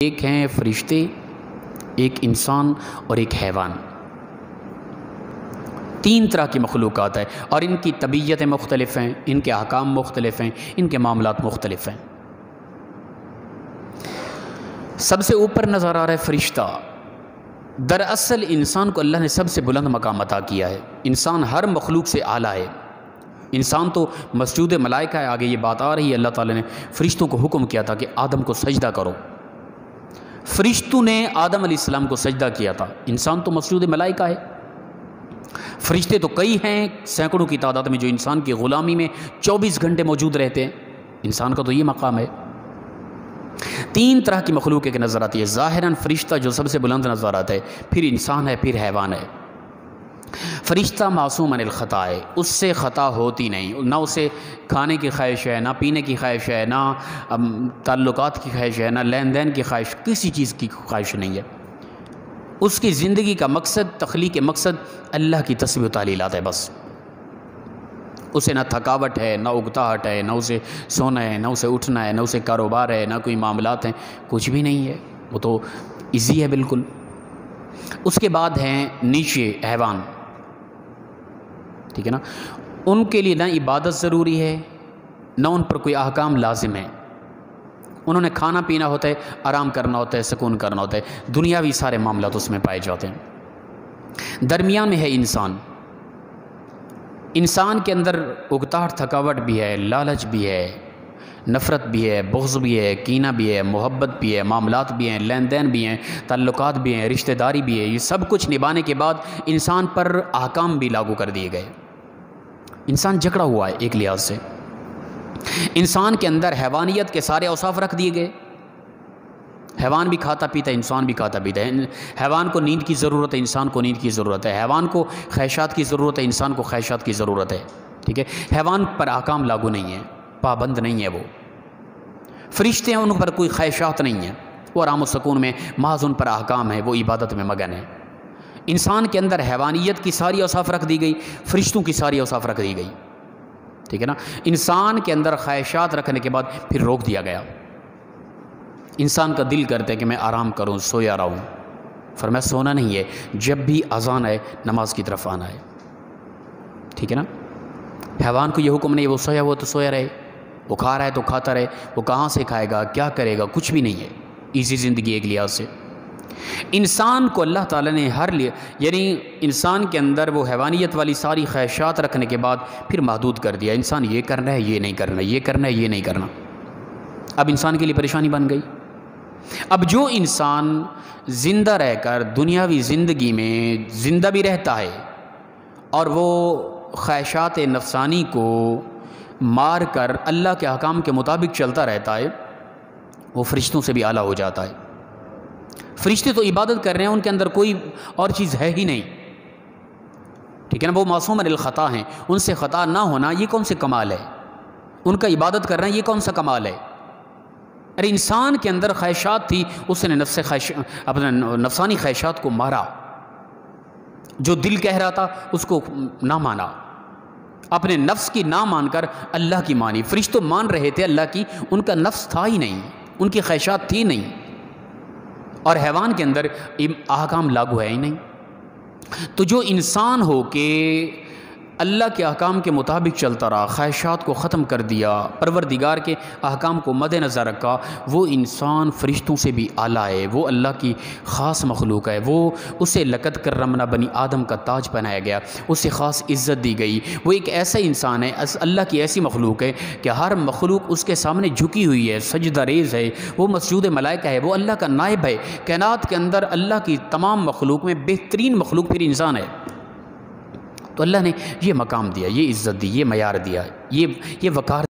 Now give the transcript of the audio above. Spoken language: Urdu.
ایک ہیں فرشتے، ایک انسان اور ایک حیوان۔ تین طرح کی مخلوقات ہے اور ان کی طبیعتیں مختلف ہیں، ان کے احکام مختلف ہیں، ان کے معاملات مختلف ہیں۔ سب سے اوپر نظر آ رہا ہے فرشتہ۔ دراصل انسان کو اللہ نے سب سے بلند مقام عطا کیا ہے۔ انسان ہر مخلوق سے اعلیٰ ہے۔ انسان تو مسجود ملائکہ ہے، آگے یہ بات آ رہی ہے۔ اللہ تعالیٰ نے فرشتوں کو حکم کیا تھا کہ آدم کو سجدہ کرو۔ فرشتوں نے آدم علیہ السلام کو سجدہ کیا تھا۔ انسان تو مسجود ملائکہ ہے۔ فرشتے تو کئی ہیں، سینکڑوں کی تعداد میں، جو انسان کی غلامی میں 24 گھنٹے موجود رہتے ہیں۔ انسان کا تو یہ مقام ہے۔ تین طرح کی مخلوق ایک نظر آتی ہے۔ ظاہراً فرشتہ جو سب سے بلند نظر آتا ہے، پھر انسان ہے، پھر حیوان ہے۔ فرشتہ معصوم عن الخطا ہے، اس سے خطا ہوتی نہیں۔ نہ اسے کھانے کی خواہش ہے، نہ پینے کی خواہش ہے، نہ تعلقات کی خواہش ہے، نہ لین دین کی خواہش، کسی چیز کی خواہش نہیں ہے۔ اس کی زندگی کا مقصد، تخلیق کے مقصد اللہ کی تسبیح و تعلیلات ہے بس۔ اسے نہ تھکاوٹ ہے، نہ اگتاہٹ ہے، نہ اسے سونا ہے، نہ اسے اٹھنا ہے، نہ اسے کاروبار ہے، نہ کوئی معاملات ہیں، کچھ بھی نہیں ہے۔ وہ تو ایزی ہے بالکل۔ اس کے بعد ہیں نیچے حیوان، ٹھیک ہے نا۔ ان کے لیے نہ عبادت ضروری ہے، نہ ان پر کوئی احکام لازم ہے۔ انہوں نے کھانا پینا ہوتا ہے، آرام کرنا ہوتا ہے، سکون کرنا ہوتا ہے، دنیاوی سارے معاملات اس میں پائے جاتے ہیں۔ درمیان میں ہے انسان۔ انسان کے اندر اگتاہٹ، تھکاوٹ بھی ہے، لالچ بھی ہے، نفرت بھی ہے، بغض بھی ہے، کینہ بھی ہے، محبت بھی ہے، معاملات بھی ہیں، لین دین بھی ہیں، تعلقات بھی ہیں، رشتہ داری بھی ہے۔ یہ سب کچھ نبھانے کے بعد انسان پر احکام بھی لاگو کر دیے گئے۔ انسان جکڑا ہوا ہے ایک لحاظ سے۔ انسان کے اندر حیوانیت کے سارے اوصاف رکھ دیے گئے۔ حیوان بھی کھاتا پیتا ہے، انسان بھی کھاتا پیتا ہے۔ حیوان کو نیند کی ضرورت ہے، انسان کو نیند کی ضرورت ہے۔ حیوان کو خواہشات کی ضرورت ہے، انسان کو خواہشات کی ضرورت ہے، ٹھیک ہے۔ حیوان پر احکام لاگو نہیں ہے، پابند نہیں ہے وہ۔ فرشتے ہیں، ان پر کوئی خواہشات نہیں ہیں، وہ آرام و سکون میں، محض ان پر احکام ہے، وہ عبادت میں مگن ہے۔ انسان کے اندر حیوانیت کی ساری اوصاف رکھ دی گئی، فرشتوں کی ساری اوصاف رکھ دی گئی، ٹھیک ہے نا۔ انسان کے اندر خواہشات رکھنے کے بعد پھر روک دیا گیا۔ انسان کا دل کرتا ہے کہ میں آرام کروں، سویا رہوں، فرمایا سونا نہیں ہے، جب بھی اذان ہے نماز کی طرف آنا ہے، ٹھیک ہے نا۔ حیوان کو یہ حکم نہیں، وہ سویا ہوا تو سویا رہے، وہ کھا رہا ہے تو کھاتا رہے، وہ کہاں سے کھائے گا، کیا کرے گا، کچھ بھی نہیں ہے۔ ایزی زندگی ایک لحاظ سے۔ انسان کو اللہ تعالیٰ نے یعنی انسان کے اندر وہ حیوانیت والی ساری خواہشات رکھنے کے بعد پھر محدود کر دیا۔ انسان یہ کرنا ہے، یہ نہیں کرنا، یہ کرنا ہے، یہ نہیں کرنا۔ اب انسان کے لیے پریشانی بن گئی۔ اب جو انسان زندہ رہ کر دنیاوی زندگی میں زندہ بھی رہتا ہے اور وہ خواہشات نفسانی کو مار کر اللہ کے احکام کے مطابق چلتا رہتا ہے، وہ فرشتوں سے بھی اعلیٰ ہو جاتا ہے۔ فرشتے تو عبادت کر رہے ہیں، ان کے اندر کوئی اور چیز ہے ہی نہیں، ٹھیک ہے نا۔ وہ معصوم عن الخطا ہیں، ان سے خطا نہ ہونا یہ کون سے کمال ہے؟ ان کا عبادت کر رہے ہیں، یہ کون سا کمال ہے؟ ارے انسان کے اندر خواہشات تھی، اس نے اپنے نفسانی خواہشات کو مارا۔ جو دل کہہ رہا تھا اس کو نہ مانا، اپنے نفس کی نہ مان کر اللہ کی مانی۔ فرشتوں مان رہے تھے اللہ کی، ان کا نفس تھا ہی نہیں، ان کی خواہشات تھی نہیں، اور حیوان کے اندر احکام لاگو ہے ہی نہیں۔ تو جو انسان ہو کہ اللہ کے احکام کے مطابق چلتا رہا، خواہشات کو ختم کر دیا، پروردگار کے احکام کو مد نظر رکھا، وہ انسان فرشتوں سے بھی اعلیٰ ہے، وہ اللہ کی خاص مخلوق ہے۔ وہ اسے لقد کرمنا بنی آدم کا تاج پہنایا گیا، اسے خاص عزت دی گئی۔ وہ ایک ایسا انسان ہے، اللہ کی ایسی مخلوق ہے کہ ہر مخلوق اس کے سامنے جھکی ہوئی ہے، سجدہ ریز ہے، وہ مسجود ملائکہ ہے، وہ اللہ کا نائب ہے۔ کائنات کے اندر اللہ کی تمام مخلوق میں بہترین مخلوق پھر انسان ہے۔ تو اللہ نے یہ مقام دیا، یہ عزت دی، یہ معیار دیا، یہ وقار